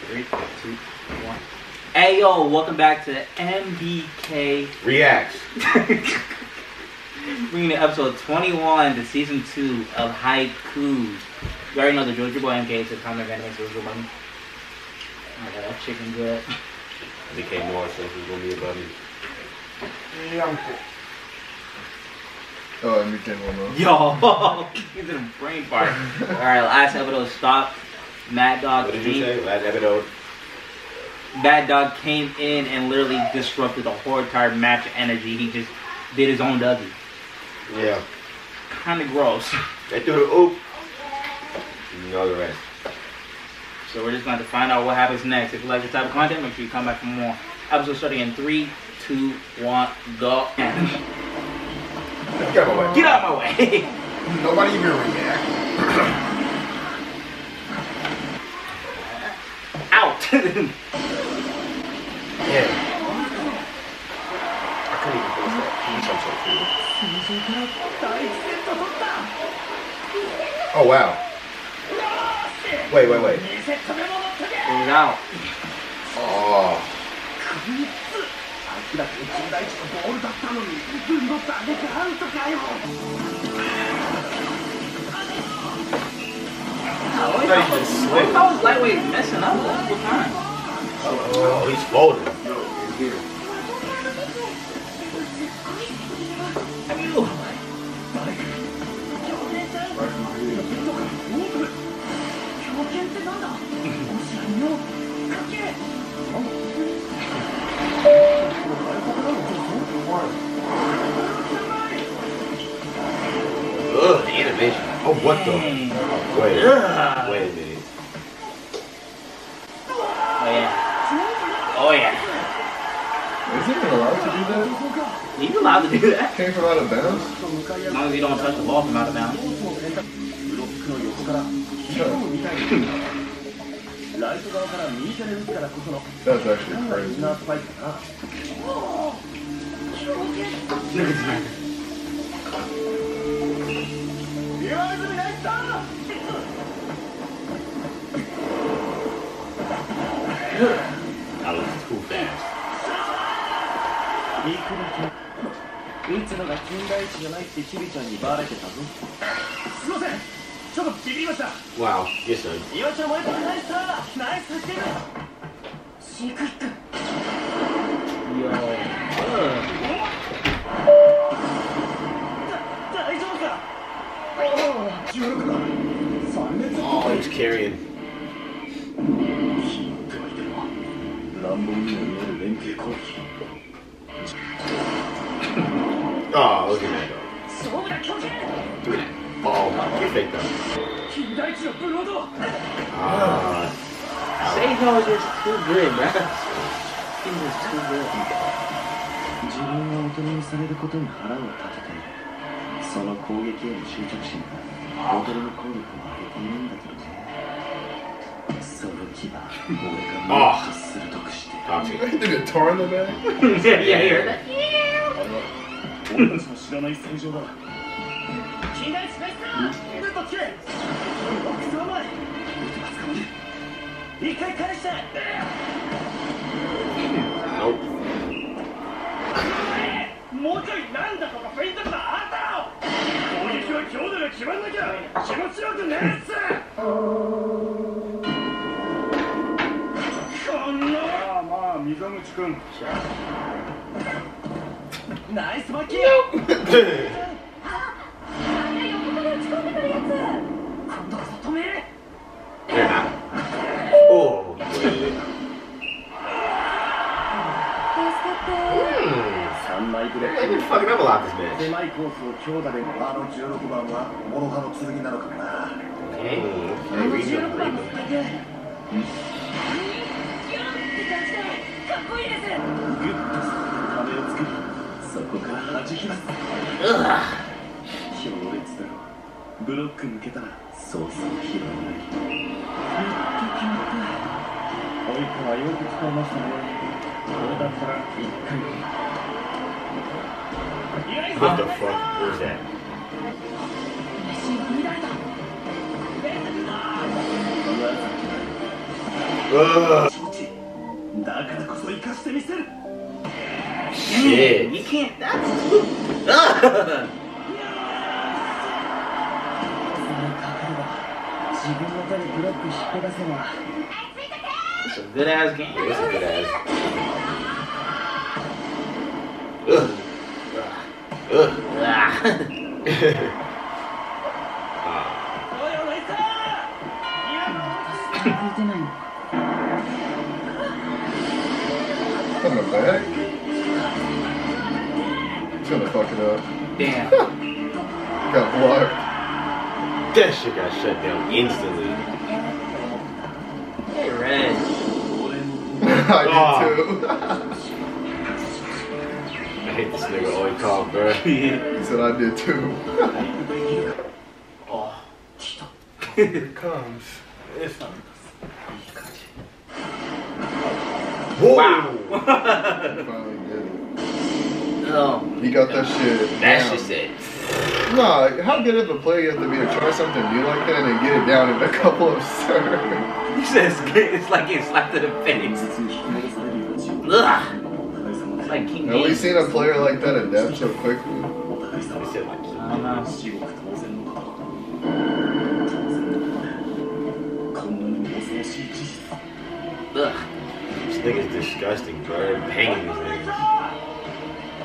3, 2, 1. Hey yo, welcome back to Mbk Reacts. Bringing in episode 21 to season 2 of Haikyuu. You already know the drill. Your boy MK to the comment anime so button. Oh my god, that chicken good. Mbk Moe says it's gonna be above me. Oh, Mbk Moe. Yo, he's in a brain fart. Alright, last episode stopped. Mad Dog. What did you say? Last episode? Mad Dog came in and literally disrupted the whole entire match energy. He just did his own Dougie. Yeah. Kinda gross. They threw the oop. You know the rest. So we're just going to find out what happens next. If you like this type of content, make sure you come back for more. Episode starting in 3, 2, 1, go. Get out of my way. Get out of my way. Nobody even react. Out. Yeah. I couldn't even finish that piece. I'm so cool. Oh wow. Wait. It was out. Oh. How was Lightweight messing up all the time? Oh, he's folding. Ugh, the animation. Oh, what the? Wait a minute. Oh yeah. Is he even allowed to do that? He's allowed to do that. Came from out of bounds? As long as you don't touch the ball from out of bounds. That's actually crazy. That was too fast. Wow, yes sir. Oh, he's carrying. Oh, look at that though. Look at that. Oh, you faked that. Seiho is just too good, bro. He's just too good. Toxic. Did it tore in the back? Yeah, you heard that? Nope. Oh, they've been fucking up a lot this match. Okay, read them. What the fuck was that? Shit. You can't. That's. It's a good ass game. Yeah, it's a good ass. From the back? He's gonna fuck it up. Damn. Got blocked. That shit got shut down instantly. Hey, Red. I did too. I hate this nigga always call, bro. He said I did too. Oh. Here it comes. It's Wow. finally did it. Oh. He got that shit. That down. shit said. Nah, how good of a player you have to be to try something new like that and get it down in a couple of seconds? He says it's like getting slapped in the face. Ugh. It's like King Have we James. seen a player like that adapt so quickly? He said like. I don't know. Ugh. This nigga's disgusting, bro. Hanging these niggas.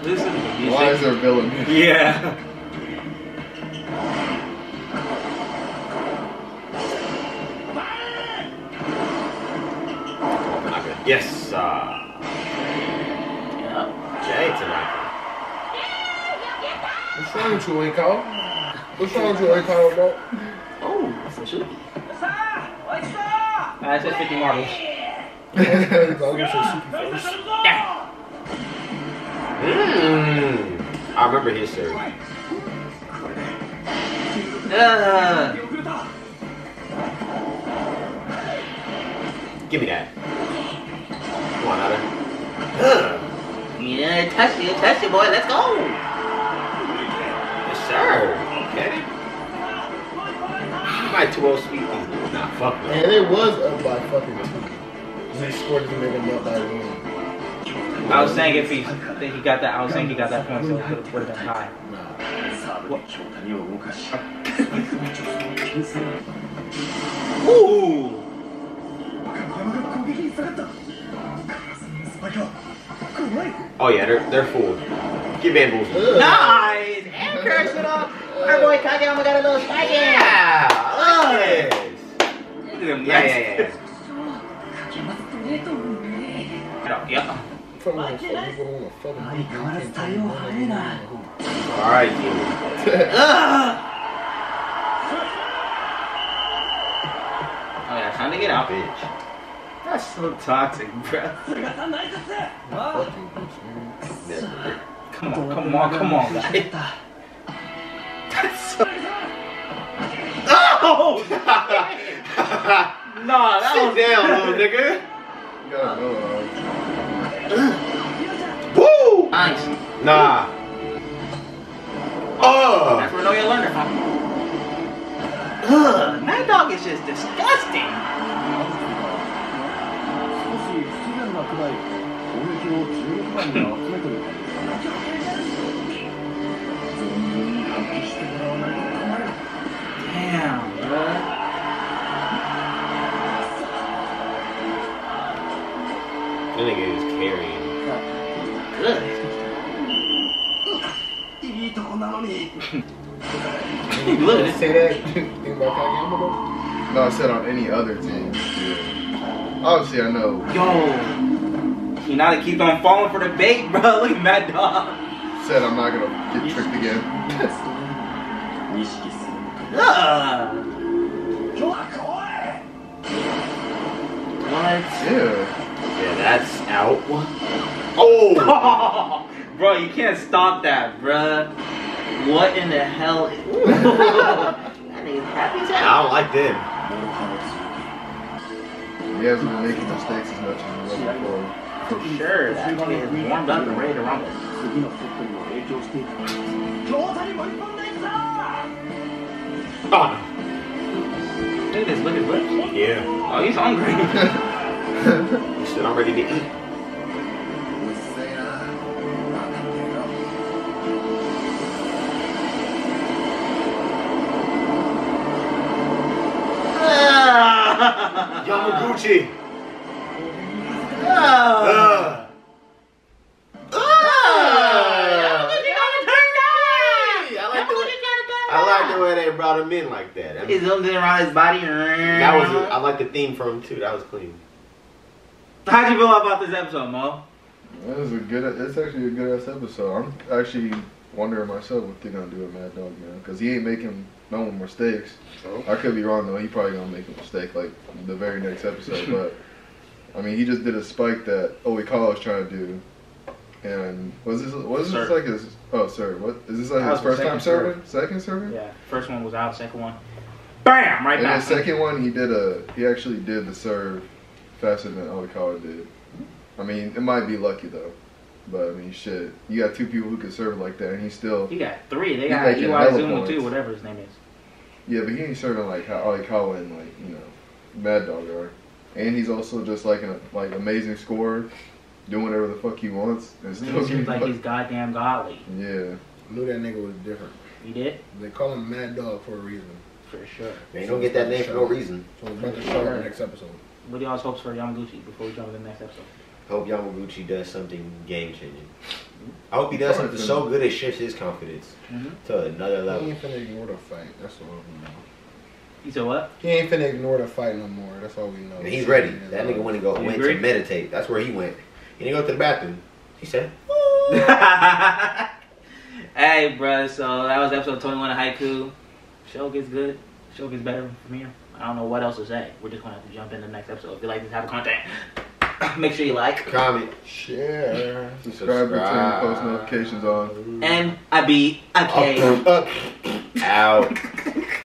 Listen to the music. Why is there a villain here? Yeah. Yes, Yep. Jay tonight. What's wrong with you, Eko? What's wrong with you, Eko, bro? Oh, that's some shit. I said 50 marbles. Damn. I remember his shirt. Give me that. Come on, Ada. Yeah, touch it, boy. Let's go. Yes, sir. Okay. You might too old sweet these niggas. Nah, fuck no. And it was up by fucking 2. He scored to make him up by 1. I was saying if he got that, I was saying he got that point, so it would have been high. What? Ooh! Oh yeah, they're full. Get bamboozled. Nice! And curse it off. Our boy Kageyama got a little spike in. Yeah! Look at this. Look at him. Yeah. Yeah. Alright, you. Oh yeah, time to get out. Bitch. That's so toxic, bro. Come on, guys. That's so... Oh! No, that Sit was... down, little nigga. You gotta go, Woo! Nice. Nah. Oh! That's where No Yall learned it from. Ugh, Mad Dog is just disgusting. Damn, bro. That nigga is carrying. Good. Look at Say that thing about Kageyama though? No, I said on any other team. Yeah. Obviously, I know. Yo, you know to keep on falling for the bait, bro. Look at Mad Dog. Said I'm not gonna get tricked again. What? Yeah, that's out. Oh! Bro, you can't stop that, bro. What in the hell? That nigga's happy as I hell. don't like them. He hasn't been making mistakes as much as he was before. For sure, that nigga is warmed up and ready to rumble. Oh. Look at this, look at this. Yeah. Oh, he's hungry. He said, I'm ready to eat. Yamaguchi. I like the way they brought him in like that. He zoomed in around his body. That was I like the theme from him too. That was clean. How'd you feel about this episode, Mo? It was it's actually a good ass episode. I'm actually wondering myself what they're gonna do with Mad Dog, man, because he ain't making no mistakes. Oh. I could be wrong though. He probably gonna make a mistake like the very next episode. But I mean, he just did a spike that Oikawa was trying to do. And was this like his? Oh, sorry. What is this like his first time serving? Second serving? Yeah. First one was out. Second one, bam! Right back. And the second one, he actually did the serve faster than Oikawa did. I mean, it might be lucky though, but I mean, shit. You got two people who can serve like that, and he still. You got three. They got Iwaizuma too, whatever his name is. Yeah, but he ain't serving like how Oikawa and like Mad Dog are, and he's also just like an amazing scorer. Doing whatever the fuck he wants and still It seems like he's goddamn godly. Yeah. I knew that nigga was different. You did? They call him Mad Dog for a reason. For sure. Man, don't get that name for no reason. So we're about to start our next episode. What are y'all's hopes for Yamaguchi before we jump into the next episode? Hope Yamaguchi does something game changing. I hope he does something so good it shifts his confidence to another He level. ain't finna ignore the fight. That's all we know. You said what? He ain't finna ignore the fight no more. That's all we know. And he's ready. That nigga went to meditate. That's where he went. He didn't go to the bathroom. He said, Hey, bruh, so that was episode 21 of Haikyuu. Show gets good. Show gets better from here. I don't know what else to say. We're just going to have to jump into the next episode. If you like this type of content, make sure you like, comment, share, subscribe, and turn post notifications on. And Mbk Kei. out.